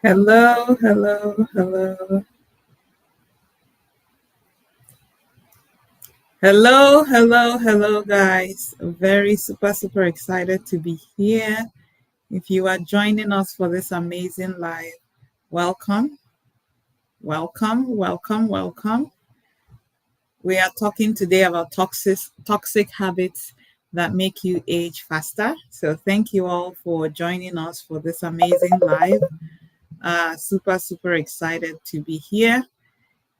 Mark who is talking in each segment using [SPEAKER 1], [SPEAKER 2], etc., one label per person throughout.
[SPEAKER 1] Hello, hello, hello. Hello, guys. Very super excited to be here. If you are joining us for this amazing live, welcome, welcome. We are talking today about toxic habits that make you age faster. So thank you all for joining us for this amazing live. Super excited to be here.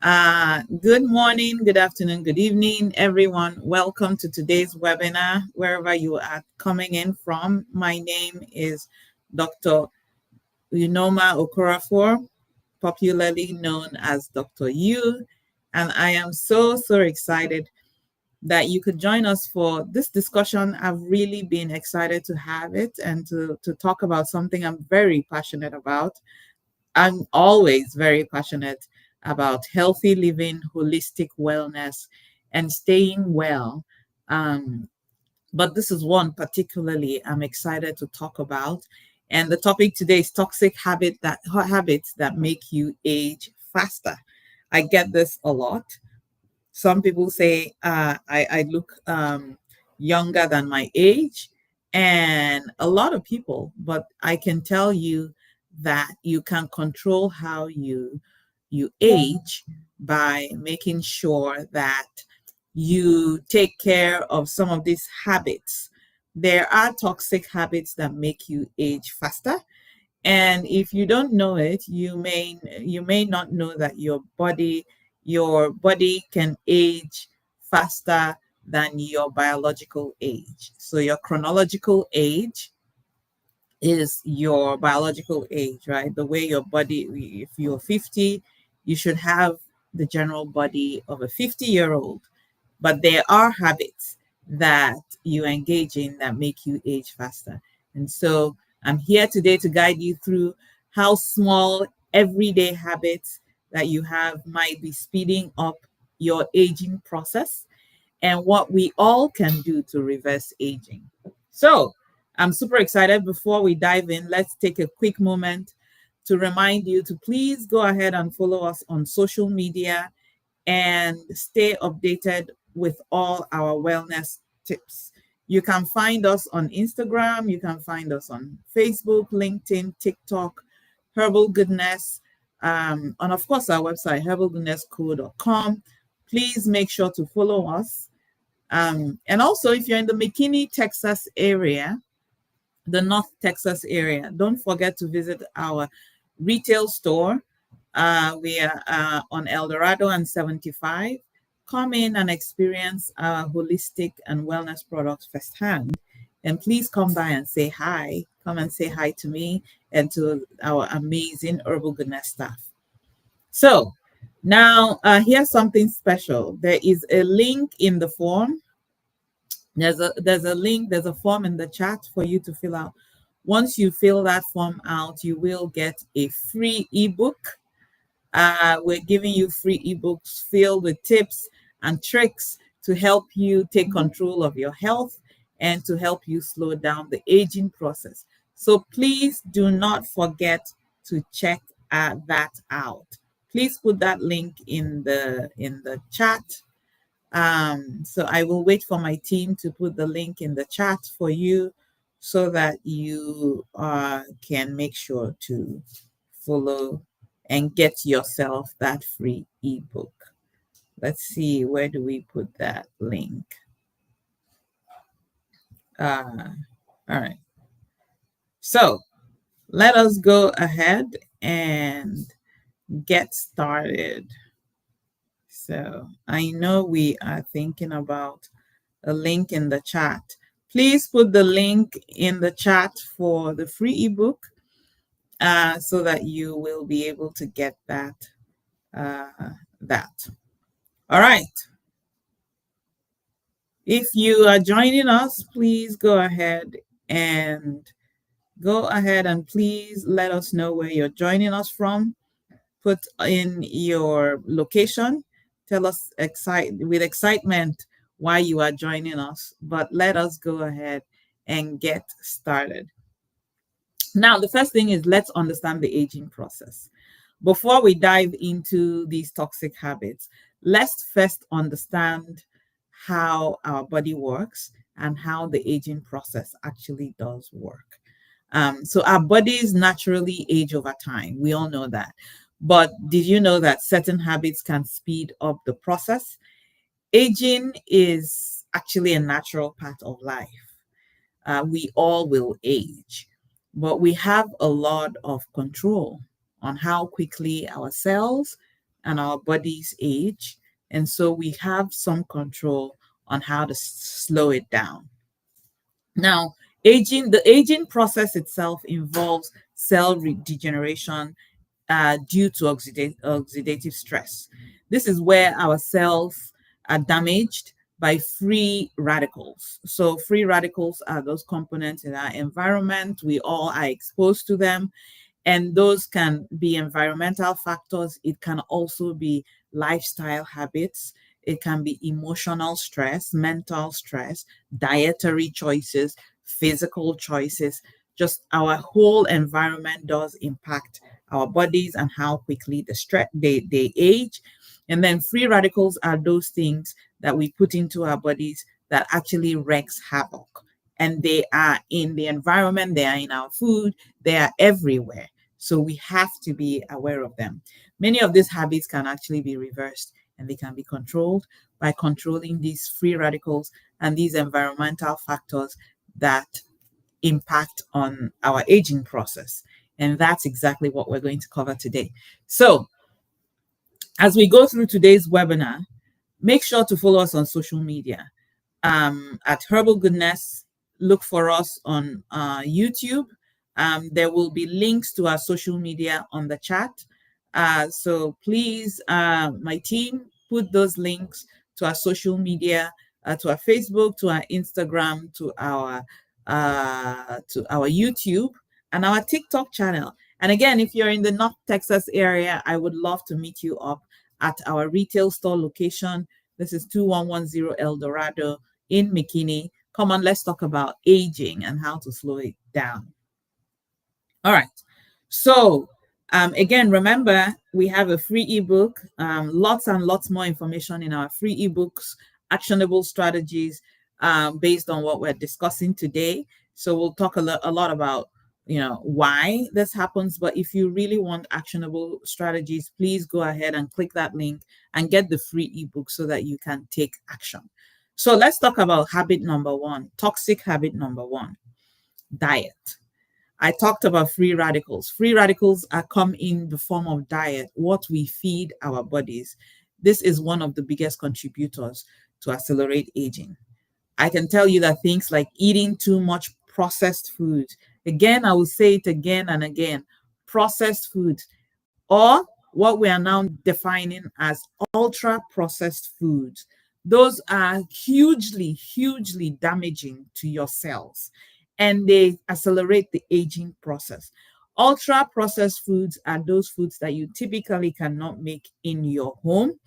[SPEAKER 1] Good morning, good afternoon, good evening, everyone. Welcome to today's webinar, wherever you are coming in from. My name is Dr. Unoma Okorafor, popularly known as Dr. U, and I am so excited that you could join us for this discussion. I've really been excited to have it and to talk about something I'm very passionate about. I'm always very passionate about healthy living, holistic wellness, and staying well. Um, but this is one particularly I'm excited to talk about. And the topic today is habits that make you age faster. I get this a lot. Some people say I look younger than my age, and a lot of people, but I can tell you that you can control how you age by making sure that you take care of some of these habits. There are toxic habits that make you age faster, and if you don't know it, you may not know that your body can age faster than your biological age. So your chronological age is your biological age, right? The way your body, if you're 50, you should have the general body of a 50-year-old. But there are habits that you engage in that make you age faster. And so I'm here today to guide you through how small everyday habits that you have might be speeding up your aging process and what we all can do to reverse aging. So I'm super excited. Before we dive in, let's take a quick moment to remind you to please go ahead and follow us on social media and stay updated with all our wellness tips. You can find us on Instagram, you can find us on Facebook, LinkedIn, TikTok, Herbal Goodness, and of course our website, herbalgoodnessco.com. Please make sure to follow us. And also, if you're in the McKinney, Texas area, the North Texas area, don't forget to visit our retail store. We are on El Dorado and 75. Come in and experience our holistic and wellness products firsthand. And please come by and say hi. Come and say hi to me and to our amazing Herbal Goodness staff. So now here's something special. There is a link in the form. There's a link, there's a form in the chat for you to fill out. Once you fill that form out, you will get a free ebook. We're giving you free ebooks filled with tips and tricks to help you take control of your health and to help you slow down the aging process. So please do not forget to check that out. Please put that link in the chat. So I will wait for my team to put the link in the chat for you so that you can make sure to follow and get yourself that free ebook. Let's see, where do we put that link? All right. So let us go ahead and get started. So I know we are thinking about a link in the chat. Please put the link in the chat for the free ebook so that you will be able to get that. That. All right. If you are joining us, please go ahead and please let us know where you're joining us from. Put in your location. Tell us with excitement why you are joining us, but let us go ahead and get started. Now, the first thing is let's understand the aging process. Before we dive into these toxic habits, let's first understand how our body works and how the aging process actually does work. So, our bodies naturally age over time. We all know that. But did you know that certain habits can speed up the process? Aging is actually a natural part of life. We all will age, but we have a lot of control on how quickly our cells and our bodies age. And so we have some control on how to slow it down. Now, the aging process itself involves cell degeneration due to oxidative stress. This is where our cells are damaged by free radicals. So, free radicals are those components in our environment. We all are exposed to them, and those can be environmental factors. It can also be lifestyle habits. It can be emotional stress, mental stress, dietary choices, physical choices. Just our whole environment does impact our bodies and how quickly they age. And then free radicals are those things that we put into our bodies that actually wreaks havoc. And they are in the environment, they are in our food, they are everywhere. So we have to be aware of them. Many of these habits can actually be reversed, and they can be controlled by controlling these free radicals and these environmental factors that impact on our aging process. And that's exactly what we're going to cover today. So, as we go through today's webinar, make sure to follow us on social media at Herbal Goodness. Look for us on YouTube. There will be links to our social media on the chat. So please, my team, put those links to our social media, to our Facebook, to our Instagram, to our YouTube, and our TikTok channel. And again, if you're in the North Texas area, I would love to meet you up at our retail store location. This is 2110 El Dorado in McKinney. Come on, let's talk about aging and how to slow it down. All right. So, again, remember, we have a free ebook, lots and lots more information in our free ebooks, actionable strategies based on what we're discussing today. So, we'll talk a lot about why this happens. But if you really want actionable strategies, please go ahead and click that link and get the free ebook so that you can take action. So let's talk about habit number one, toxic habit number one, diet. I talked about free radicals. Free radicals come in the form of diet, what we feed our bodies. This is one of the biggest contributors to accelerate aging. I can tell you that things like eating too much processed food, again, I will say it again and again, processed food, or what we are now defining as ultra processed foods. Those are hugely, hugely damaging to your cells, and they accelerate the aging process. Ultra processed foods are those foods that you typically cannot make in your home,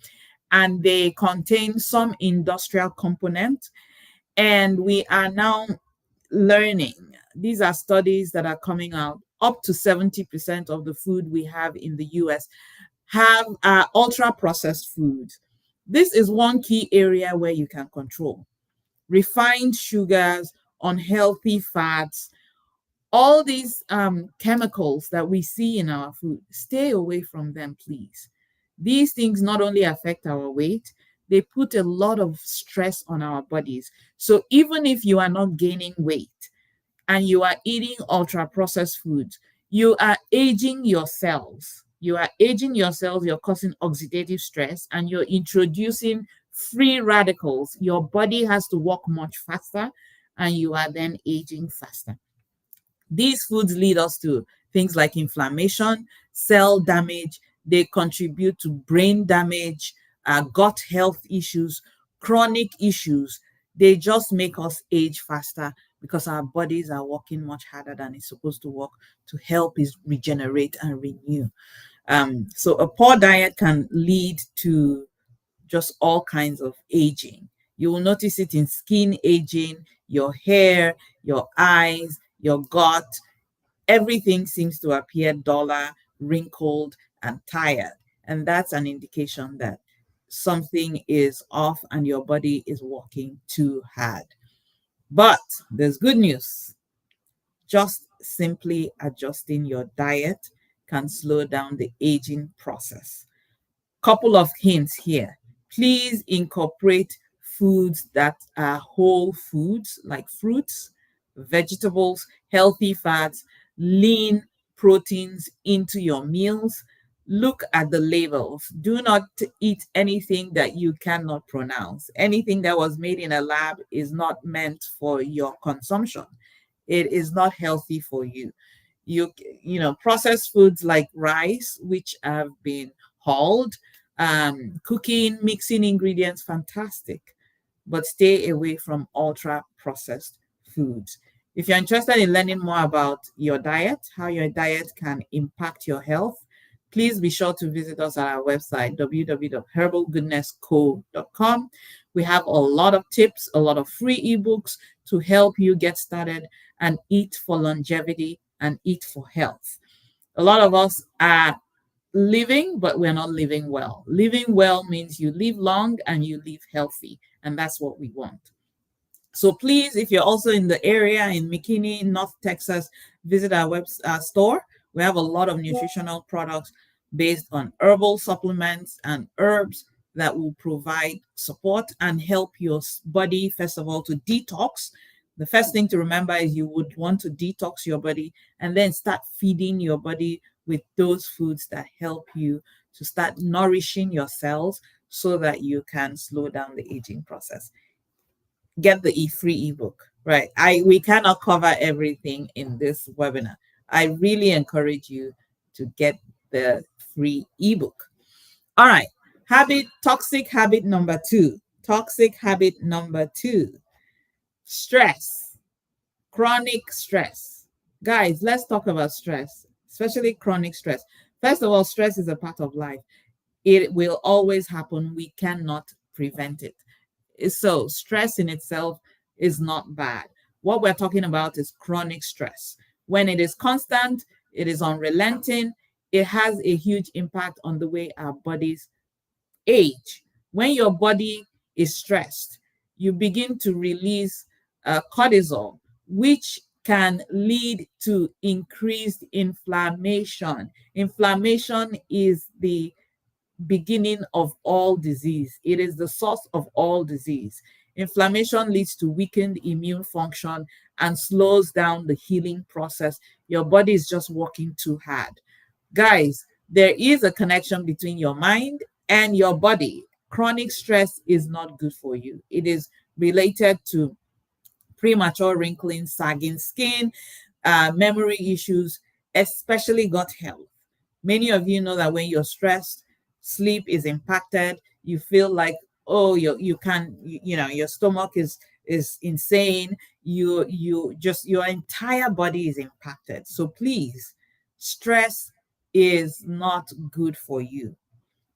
[SPEAKER 1] and they contain some industrial component. And we are now learning, these are studies that are coming out, up to 70% of the food we have in the US have ultra processed foods. This is one key area where you can control. Refined sugars, unhealthy fats, all these chemicals that we see in our food, stay away from them, please. These things not only affect our weight, they put a lot of stress on our bodies. So even if you are not gaining weight and you are eating ultra processed foods, you are aging your cells. You are aging your cells, you're causing oxidative stress, and you're introducing free radicals. Your body has to work much faster, and you are then aging faster. These foods lead us to things like inflammation, cell damage. They contribute to brain damage, gut health issues, chronic issues. They just make us age faster because our bodies are working much harder than it's supposed to work to help us regenerate and renew. So a poor diet can lead to just all kinds of aging. You will notice it in skin aging, your hair, your eyes, your gut. everything seems to appear duller, wrinkled, and tired. And that's an indication that something is off and your body is working too hard. But there's good news. Just simply adjusting your diet can slow down the aging process. Couple of hints here. Please incorporate foods that are whole foods like fruits, vegetables, healthy fats, lean proteins into your meals. Look at the labels. Do not eat anything that you cannot pronounce. Anything that was made in a lab is not meant for your consumption. It is not healthy for you. You you know, processed foods like rice, which have been hulled, cooking, mixing ingredients, fantastic, but stay away from ultra processed foods. If you're interested in learning more about your diet, how your diet can impact your health, please be sure to visit us at our website, www.herbalgoodnessco.com. We have a lot of tips, a lot of free ebooks to help you get started and eat for longevity and eat for health. A lot of us are living, but we're not living well. Living well means you live long and you live healthy, and that's what we want. So please, if you're also in the area in McKinney, North Texas, visit our web store. We have a lot of nutritional products based on herbal supplements and herbs that will provide support and help your body, first of all, to detox. The first thing to remember is you would want to detox your body and then start feeding your body with those foods that help you to start nourishing your cells so that you can slow down the aging process. Get the free ebook, right? We cannot cover everything in this webinar. I really encourage you to get the free ebook. All right, toxic habit number 2. Toxic habit number 2, stress, chronic stress. Guys, let's talk about stress, especially chronic stress. First of all, stress is a part of life. It will always happen. We cannot prevent it. So stress in itself is not bad. What we're talking about is chronic stress. When it is constant, it is unrelenting, it has a huge impact on the way our bodies age. When your body is stressed, you begin to release cortisol, which can lead to increased inflammation. Inflammation is the beginning of all disease. It is the source of all disease. Inflammation leads to weakened immune function and slows down the healing process. Your body is just working too hard. Guys, there is a connection between your mind and your body. Chronic stress is not good for you. It is related to premature wrinkling, sagging skin, memory issues, especially gut health. Many of you know that when you're stressed, sleep is impacted. You feel like, oh, you can, you know, your stomach is insane. You just, your entire body is impacted. So please, stress is not good for you.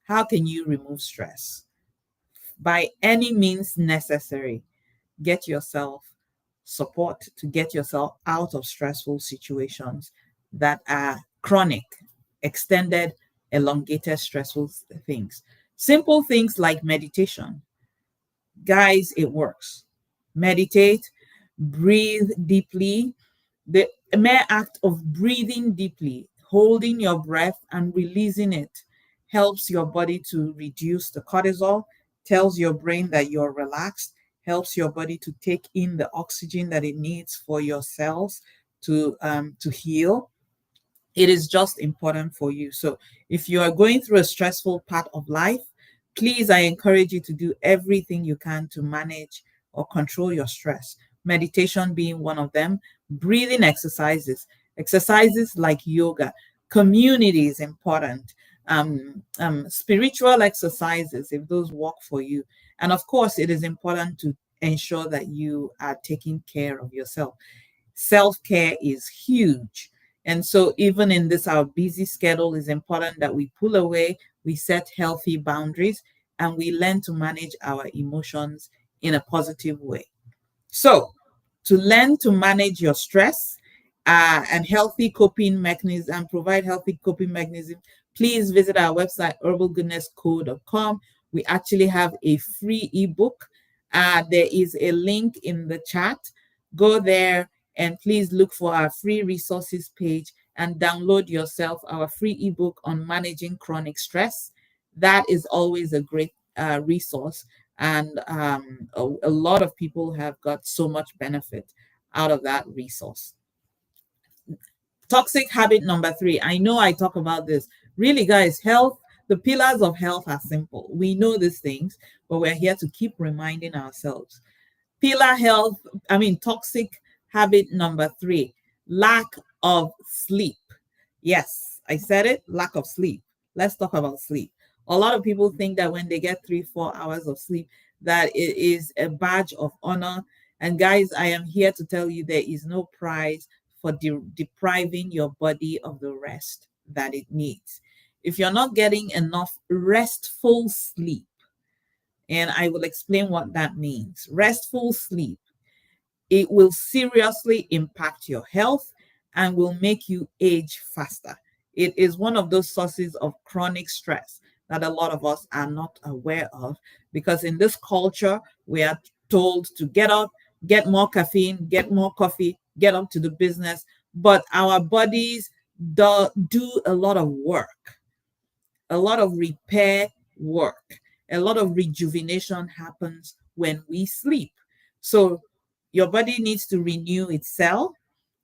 [SPEAKER 1] How can you remove stress? By any means necessary, get yourself support to get yourself out of stressful situations that are chronic, extended, elongated, stressful things. Simple things like meditation. Guys, it works. Meditate, breathe deeply. The mere act of breathing deeply, holding your breath and releasing it helps your body to reduce the cortisol, tells your brain that you're relaxed, helps your body to take in the oxygen that it needs for your cells to heal. It is just important for you. So if you are going through a stressful part of life, please, I encourage you to do everything you can to manage or control your stress. Meditation being one of them, breathing exercises like yoga, community is important, spiritual exercises, if those work for you. And of course, it is important to ensure that you are taking care of yourself. Self-care is huge. And so even in this, our busy schedule, is important that we pull away, we set healthy boundaries, and we learn to manage our emotions in a positive way. So to learn to manage your stress and healthy coping mechanism and provide healthy coping mechanism, please visit our website herbalgoodnessco.com. We actually have a free ebook. There is a link in the chat. Go there and please look for our free resources page and download yourself our free ebook on managing chronic stress. That is always a great resource, and a lot of people have got so much benefit out of that resource. Toxic habit number 3. I know I talk about this. Really, guys, health, the pillars of health are simple. We know these things, but we're here to keep reminding ourselves. Toxic habit number 3, lack of sleep. Yes, I said it, lack of sleep. Let's talk about sleep. A lot of people think that when they get 3-4 hours of sleep, that it is a badge of honor. And guys, I am here to tell you there is no prize for depriving your body of the rest that it needs. If you're not getting enough restful sleep, and I will explain what that means. Restful sleep, it will seriously impact your health and will make you age faster. It is one of those sources of chronic stress that a lot of us are not aware of, because in this culture, we are told to get up, get more caffeine, get more coffee, get up to the business. But our bodies do a lot of work, a lot of repair work, a lot of rejuvenation happens when we sleep. So your body needs to renew itself.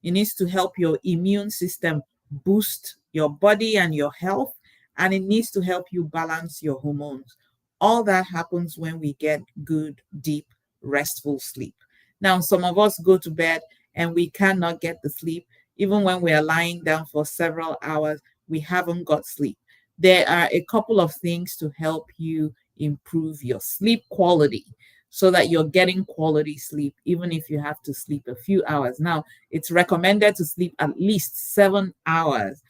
[SPEAKER 1] It needs to help your immune system boost your body and your health, and it needs to help you balance your hormones. All that happens when we get good, deep, restful sleep. Now, some of us go to bed and we cannot get the sleep. Even when we are lying down for several hours, we haven't got sleep. There are a couple of things to help you improve your sleep quality so that you're getting quality sleep, even if you have to sleep a few hours. Now, it's recommended to sleep at least 7 hours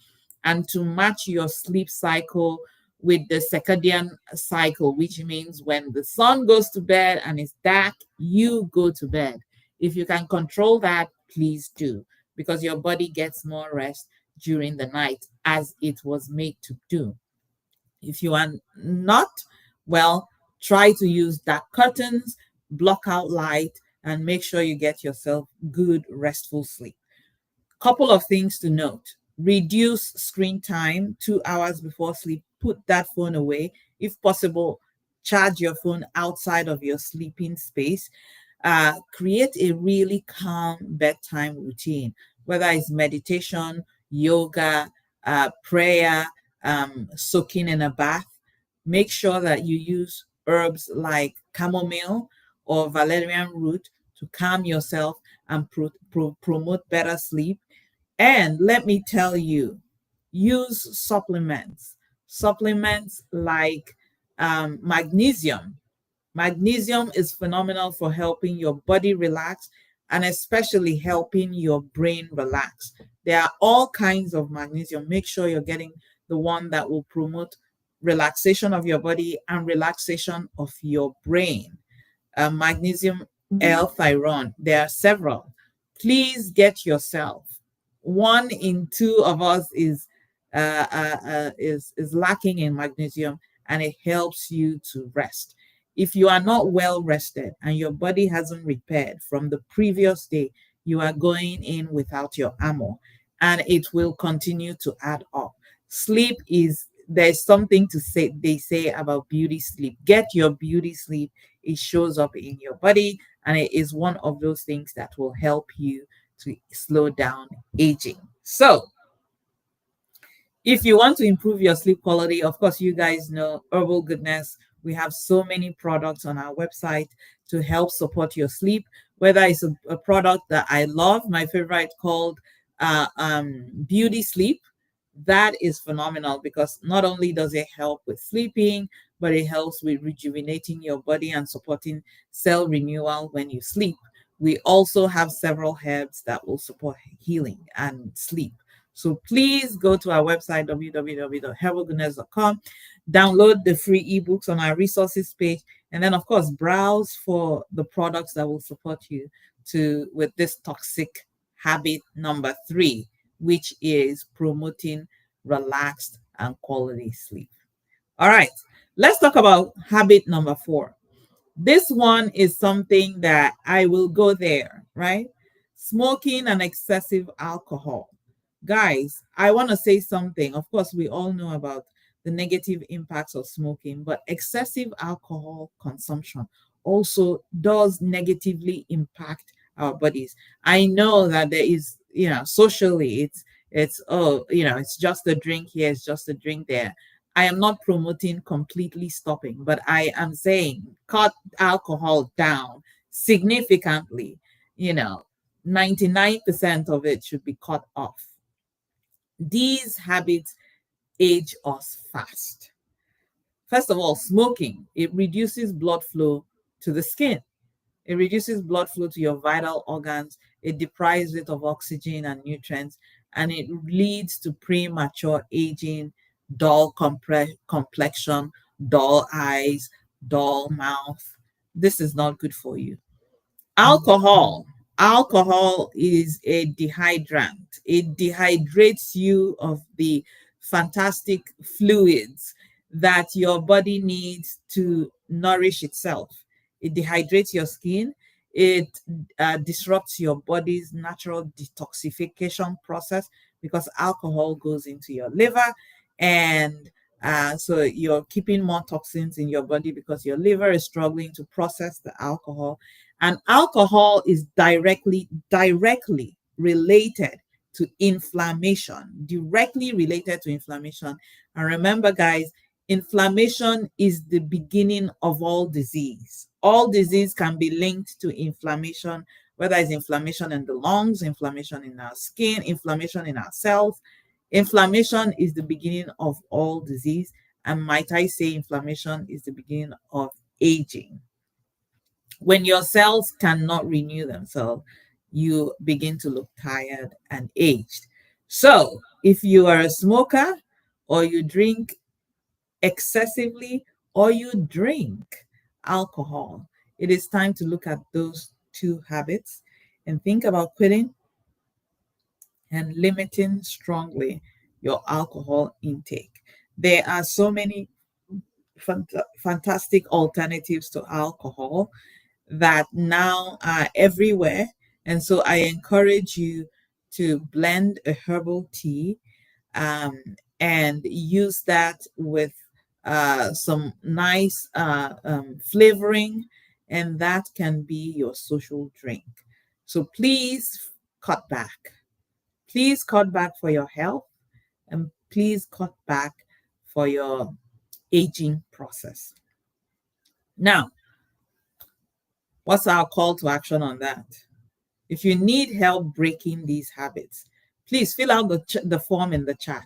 [SPEAKER 1] and to match your sleep cycle with the circadian cycle, which means when the sun goes to bed and it's dark, you go to bed. If you can control that, please do, because your body gets more rest during the night as it was made to do. If you are not, well, try to use dark curtains, block out light, and make sure you get yourself good, restful sleep. Couple of things to note. Reduce screen time 2 hours before sleep. Put that phone away. If possible, charge your phone outside of your sleeping space. Create a really calm bedtime routine, whether it's meditation, yoga, prayer, soaking in a bath. Make sure that you use herbs like chamomile or valerian root to calm yourself and promote better sleep. And let me tell you, use supplements. Supplements like magnesium. Magnesium is phenomenal for helping your body relax and especially helping your brain relax. There are all kinds of magnesium. Make sure you're getting the one that will promote relaxation of your body and relaxation of your brain. Magnesium L-thyron. There are several. Please get yourself. 1 in 2 of us is lacking in magnesium, and it helps you to rest. If you are not well rested and your body hasn't repaired from the previous day, you are going in without your ammo, and it will continue to add up. Sleep is There's something to say they say about beauty sleep. Get your beauty sleep. It shows up in your body, and it is one of those things that will help you to slow down aging. So, if you want to improve your sleep quality, of course, you guys know Herbal Goodness. We have so many products on our website to help support your sleep, whether it's a product that I love, my favorite called Beauty Sleep. That is phenomenal because not only does it help with sleeping, but it helps with rejuvenating your body and supporting cell renewal when you sleep. We also have several herbs that will support healing and sleep. So please go to our website, www.herbalgoodness.com, download the free ebooks on our resources page, and then, of course, browse for the products that will support you with this toxic habit number 3, which is promoting relaxed and quality sleep. All right, let's talk about habit number 4. This one is something that I will go there, right? Smoking and excessive alcohol. Guys, I want to say something. Of course, we all know about the negative impacts of smoking, but excessive alcohol consumption also does negatively impact our bodies. I know that there is, socially it's oh, it's just a drink here, it's just a drink there. I am not promoting completely stopping, but I am saying cut alcohol down significantly. You know, 99% of it should be cut off. These habits age us fast. First of all, smoking, it reduces blood flow to the skin. It reduces blood flow to your vital organs. It deprives it of oxygen and nutrients, and it leads to premature aging, dull complexion, dull eyes, dull mouth. This is not good for you. Alcohol. Alcohol is a dehydrant. It dehydrates you of the fantastic fluids that your body needs to nourish itself. It dehydrates your skin. It disrupts your body's natural detoxification process because alcohol goes into your liver, and so you're keeping more toxins in your body because your liver is struggling to process the alcohol. And alcohol is directly related to inflammation, directly related to inflammation. And remember, guys, inflammation is the beginning of all disease. All disease can be linked to inflammation, whether it's inflammation in the lungs, inflammation in our skin, inflammation in our cells. Inflammation is the beginning of all disease. And might I say, inflammation is the beginning of aging. When your cells cannot renew themselves, you begin to look tired and aged. So, if you are a smoker, or you drink excessively, or you drink alcohol, it is time to look at those two habits and think about quitting and limiting strongly your alcohol intake. There are so many fantastic alternatives to alcohol that now are everywhere. And so I encourage you to blend a herbal tea, um, and use that with some nice flavoring, and that can be your social drink. So please cut back. Please cut back for your health, and please cut back for your aging process. Now, what's our call to action on that? If you need help breaking these habits, please fill out the form in the chat.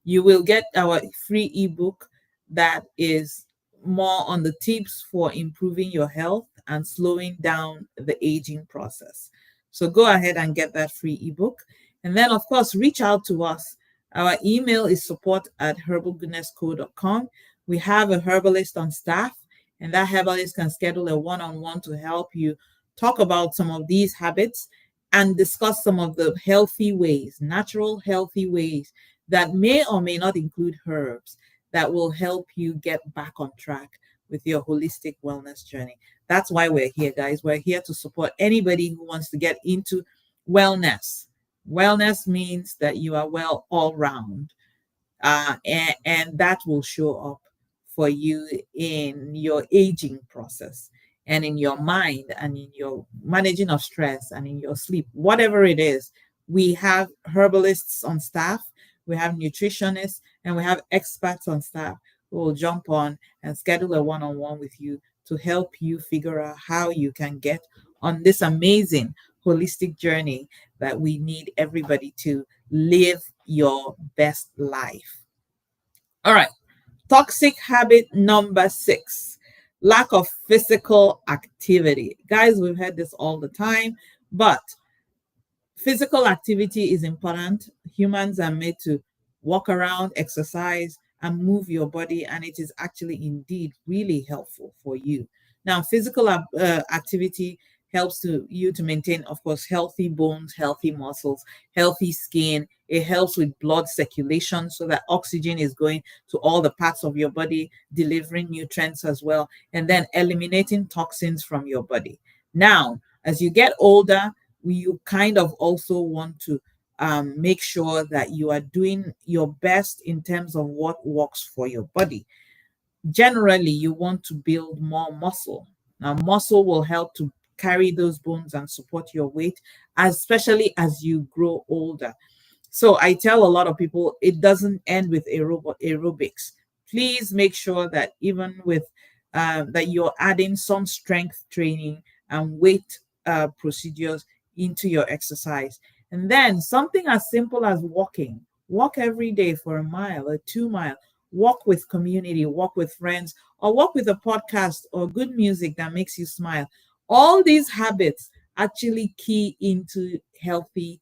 [SPEAKER 1] You will get our free ebook that is more on the tips for improving your health and slowing down the aging process. So go ahead and get that free ebook. And then, of course, reach out to us. Our email is support@herbalgoodnessco.com. We have a herbalist on staff, and that herbalist can schedule a one-on-one to help you talk about some of these habits and discuss some of the healthy ways, natural healthy ways that may or may not include herbs that will help you get back on track with your holistic wellness journey. That's why we're here, guys. We're here to support anybody who wants to get into wellness. Wellness means that you are well all round, and that will show up for you in your aging process, and in your mind, and in your managing of stress, and in your sleep, whatever it is. We have herbalists on staff, we have nutritionists, and we have experts on staff who will jump on and schedule a one-on-one with you to help you figure out how you can get on this amazing holistic journey that we need everybody to live your best life. All right. Toxic habit number 6, lack of physical activity. Guys, we've heard this all the time, but physical activity is important. Humans are made to walk around, exercise, and move your body, and it is actually indeed really helpful for you. Now, physical activity helps you to maintain, of course, healthy bones, healthy muscles, healthy skin. It helps with blood circulation so that oxygen is going to all the parts of your body, delivering nutrients as well, and then eliminating toxins from your body. Now, as you get older, you kind of also want to make sure that you are doing your best in terms of what works for your body. Generally, you want to build more muscle. Now, muscle will help to carry those bones and support your weight, especially as you grow older. So I tell a lot of people it doesn't end with aerobics. Please make sure that even with that you're adding some strength training and weight procedures into your exercise. And then something as simple as walking. Walk every day for a mile or 2 mile. Walk with community, walk with friends, or walk with a podcast or good music that makes you smile. All these habits actually key into healthy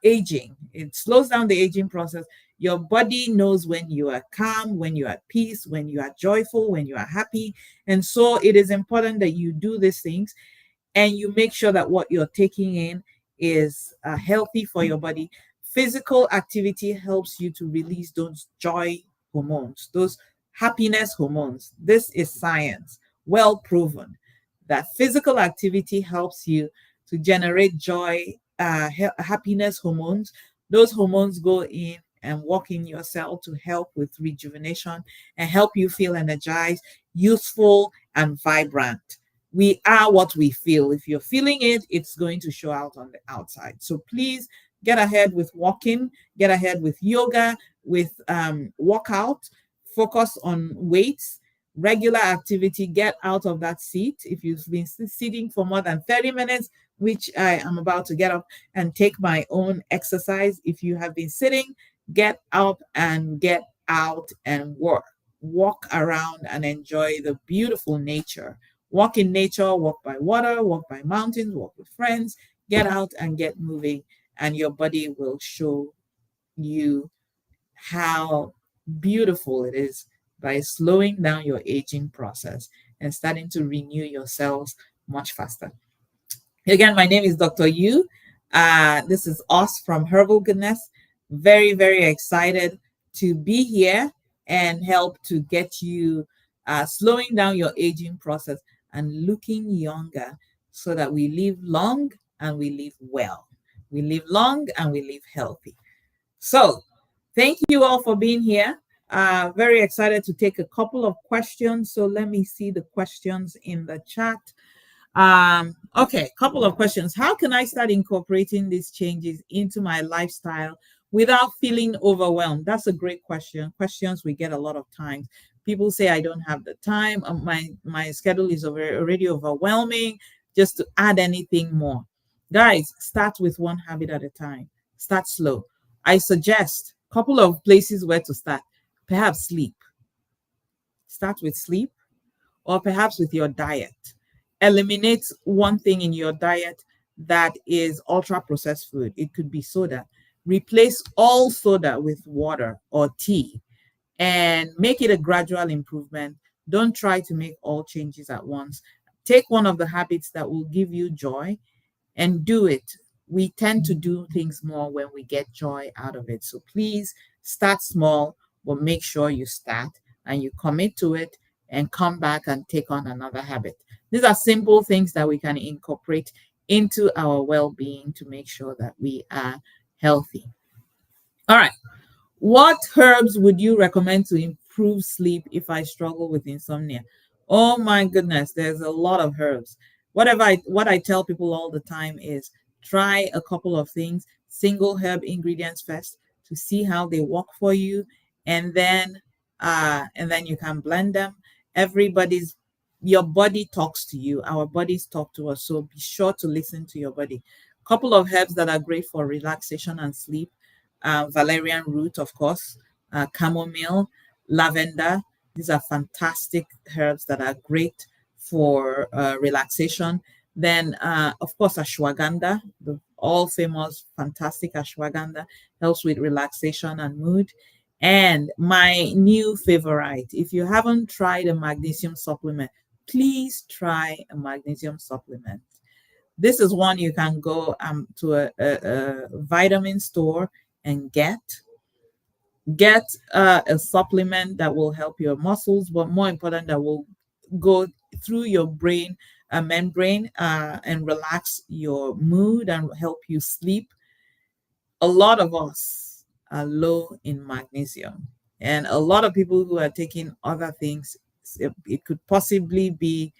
[SPEAKER 1] aging. It slows down the aging process. Your body knows when you are calm, when you are at peace, when you are joyful, when you are happy. And so it is important that you do these things and you make sure that what you're taking in is healthy for your body. Physical activity helps you to release those joy hormones, those happiness hormones. This is science, well proven, that physical activity helps you to generate joy, happiness hormones. Those hormones go in and work in your cell to help with rejuvenation and help you feel energized, useful, and vibrant. We are what we feel. If you're feeling it, it's going to show out on the outside. So please get ahead with walking, get ahead with yoga, with workout, focus on weights, regular activity, get out of that seat. If you've been sitting for more than 30 minutes, which I am about to get up and take my own exercise. If you have been sitting, get up and get out and work. Walk around and enjoy the beautiful nature. Walk in nature, walk by water, walk by mountains, walk with friends, get out and get moving, and your body will show you how beautiful it is by slowing down your aging process and starting to renew your cells much faster. Again, my name is Dr. Yu. This is us from Herbal Goodness. Very, very excited to be here and help to get you slowing down your aging process and looking younger so that we live long and we live well. We live long and we live healthy. So, thank you all for being here. Very excited to take a couple of questions. So, let me see the questions in the chat. Okay, couple of questions. How can I start incorporating these changes into my lifestyle without feeling overwhelmed? That's a great question. Questions we get a lot of times. People say I don't have the time. My schedule is already overwhelming. Just to add anything more, guys, start with one habit at a time. Start slow. I suggest a couple of places where to start. Perhaps sleep. Start with sleep, or perhaps with your diet. Eliminate one thing in your diet that is ultra processed food. It could be soda. Replace all soda with water or tea and make it a gradual improvement. Don't try to make all changes at once. Take one of the habits that will give you joy and do it. We tend to do things more when we get joy out of it. So please start small, but make sure you start and you commit to it and come back and take on another habit. These are simple things that we can incorporate into our well-being to make sure that we are healthy. All right. What herbs would you recommend to improve sleep if I struggle with insomnia? Oh my goodness, there's a lot of herbs. What I tell people all the time is try a couple of things, single herb ingredients first to see how they work for you, and then you can blend them. Everybody's Your body talks to you. Our bodies talk to us, so be sure to listen to your body. Couple of herbs that are great for relaxation and sleep: valerian root, of course, chamomile, lavender. These are fantastic herbs that are great for relaxation. Then, of course, ashwagandha, the all famous, fantastic ashwagandha, helps with relaxation and mood. And my new favorite, if you haven't tried a magnesium supplement, please try a magnesium supplement. This is one you can go to a vitamin store and get a supplement that will help your muscles, but more important, that will go through your brain membrane and relax your mood and help you sleep. A lot of us are low in magnesium, and a lot of people who are taking other things, it could possibly be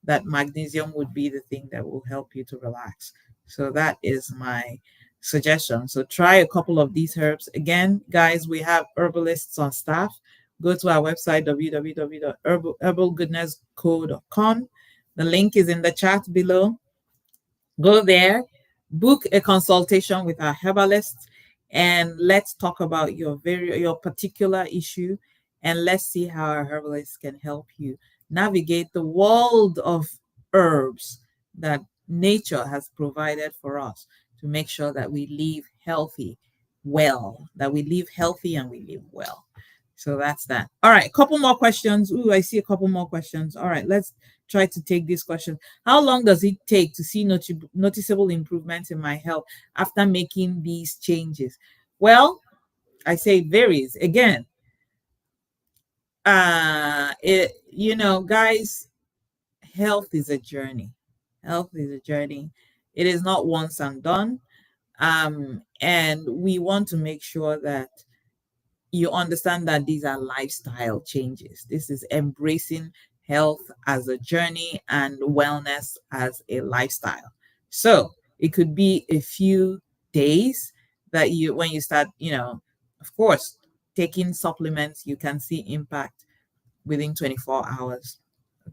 [SPEAKER 1] that magnesium would be the thing that will help you to relax. So that is my suggestion. So try a couple of these herbs. Again, guys, we have herbalists on staff. Go to our website, www.herbalgoodnessco.com. The link is in the chat below. Go there, book a consultation with our herbalist, and let's talk about your particular issue, and let's see how our herbalist can help you navigate the world of herbs that nature has provided for us to make sure that we live healthy, that we live healthy and we live well. So that's that. All right, a couple more questions. Ooh, I see a couple more questions. All right, let's try to take this question. How long does it take to see noticeable improvements in my health after making these changes? Well, I say it varies. Again, guys, health is a journey. Health is a journey. It is not once and done. And we want to make sure that you understand that these are lifestyle changes. This is embracing health as a journey and wellness as a lifestyle. So it could be a few days that when you start, of course, taking supplements, you can see impact within 24 hours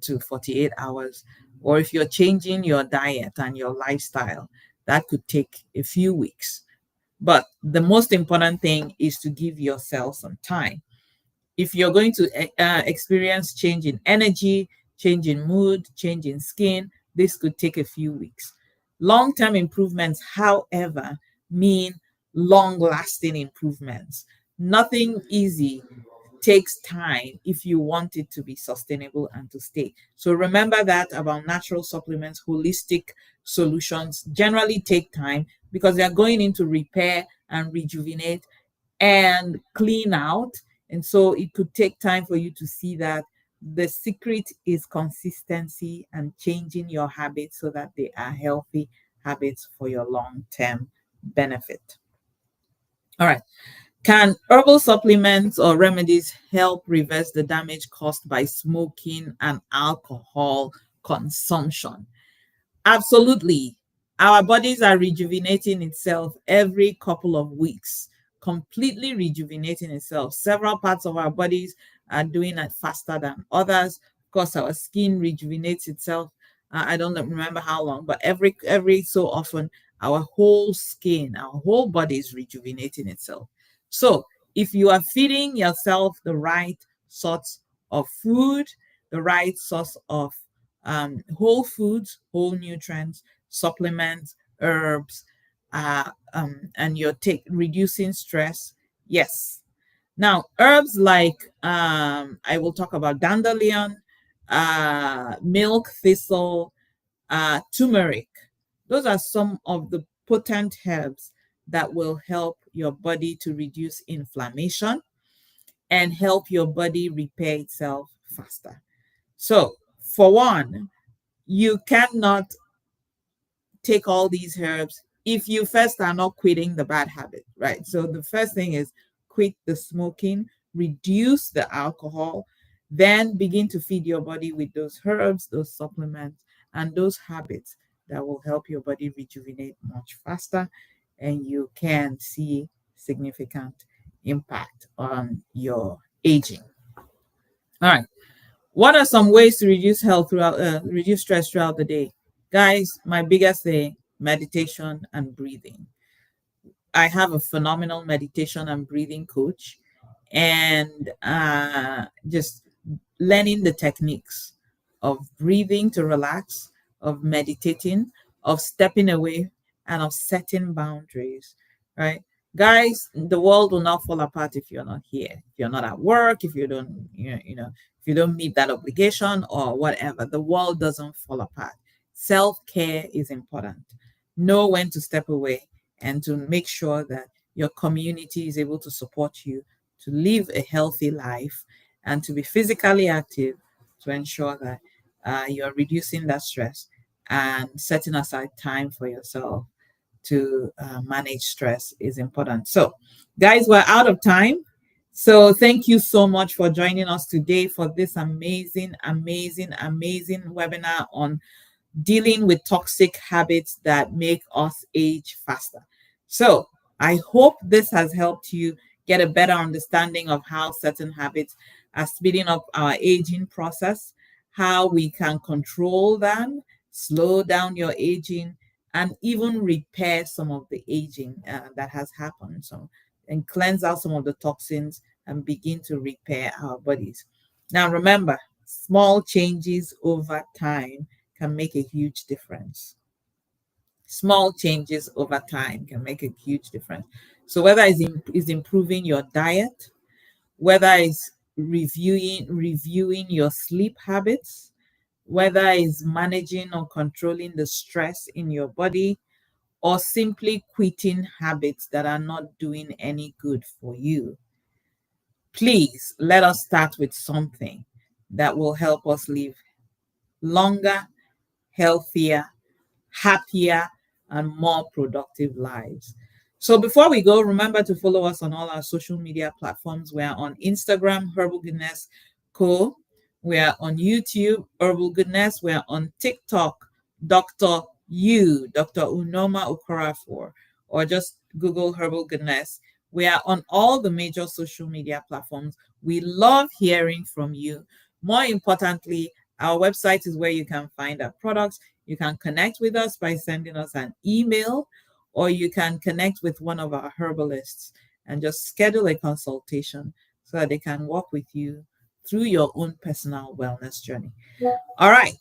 [SPEAKER 1] to 48 hours. Or if you're changing your diet and your lifestyle, that could take a few weeks. But the most important thing is to give yourself some time. If you're going to experience change in energy, change in mood, change in skin, this could take a few weeks. Long-term improvements, however, mean long-lasting improvements. Nothing easy takes time if you want it to be sustainable and to stay. So remember that about natural supplements, holistic solutions generally take time because they are going into repair and rejuvenate and clean out. And so it could take time for you to see that. The secret is consistency and changing your habits so that they are healthy habits for your long-term benefit. All right. Can herbal supplements or remedies help reverse the damage caused by smoking and alcohol consumption? Absolutely. Our bodies are rejuvenating itself every couple of weeks, completely rejuvenating itself. Several parts of our bodies are doing it faster than others. Of course, our skin rejuvenates itself. I don't remember how long, but every so often, our whole skin, our whole body is rejuvenating itself. So if you are feeding yourself the right sorts of food, the right source of whole foods, whole nutrients, supplements, herbs, and you're reducing stress. Yes. Now, herbs like I will talk about dandelion, milk thistle, turmeric. Those are some of the potent herbs that will help your body to reduce inflammation and help your body repair itself faster. So, for one, you cannot take all these herbs if you first are not quitting the bad habit, right? So the first thing is quit the smoking, reduce the alcohol, then begin to feed your body with those herbs, those supplements, and those habits that will help your body rejuvenate much faster, and you can see significant impact on your aging. All right. What are some ways to reduce stress throughout the day? Guys, my biggest thing, meditation and breathing. I have a phenomenal meditation and breathing coach, and just learning the techniques of breathing to relax, of meditating, of stepping away, and of setting boundaries, right? Guys, the world will not fall apart if you're not here. If you're not at work, if you don't, if you don't meet that obligation or whatever, the world doesn't fall apart. Self-care is important. Know when to step away and to make sure that your community is able to support you to live a healthy life and to be physically active to ensure that you're reducing that stress and setting aside time for yourself to manage stress is important. So, guys, we're out of time. So, thank you so much for joining us today for this amazing, amazing, amazing webinar on dealing with toxic habits that make us age faster. So, I hope this has helped you get a better understanding of how certain habits are speeding up our aging process, how we can control them, slow down your aging, and even repair some of the aging that has happened. So, and cleanse out some of the toxins and begin to repair our bodies. Now, remember, small changes over time can make a huge difference. Small changes over time can make a huge difference. So whether it's improving your diet, whether it's reviewing your sleep habits, whether it's managing or controlling the stress in your body, or simply quitting habits that are not doing any good for you, please let us start with something that will help us live longer, healthier, happier, and more productive lives. So before we go, remember to follow us on all our social media platforms. We are on Instagram, Herbal Goodness Co. We are on YouTube, Herbal Goodness. We are on TikTok, Dr. Unoma Okorafor, or just Google Herbal Goodness. We are on all the major social media platforms. We love hearing from you. More importantly, our website is where you can find our products. You can connect with us by sending us an email, or you can connect with one of our herbalists and just schedule a consultation so that they can walk with you through your own personal wellness journey. All right.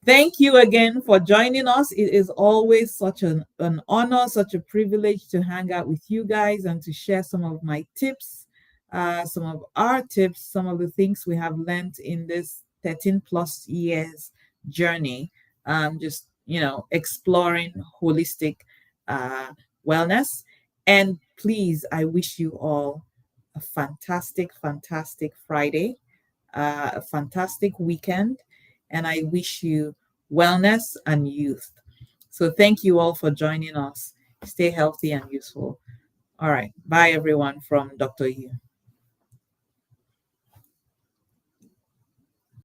[SPEAKER 1] Thank you again for joining us. It is always such an honor, such a privilege to hang out with you guys and to share some of my tips, some of our tips, some of the things we have learned in this 13 plus years journey, just, exploring holistic uh, wellness. And please, I wish you all a fantastic, fantastic Friday, a fantastic weekend, and I wish you wellness and youth. So thank you all for joining us. Stay healthy and useful. All right. Bye, everyone, from Dr. U.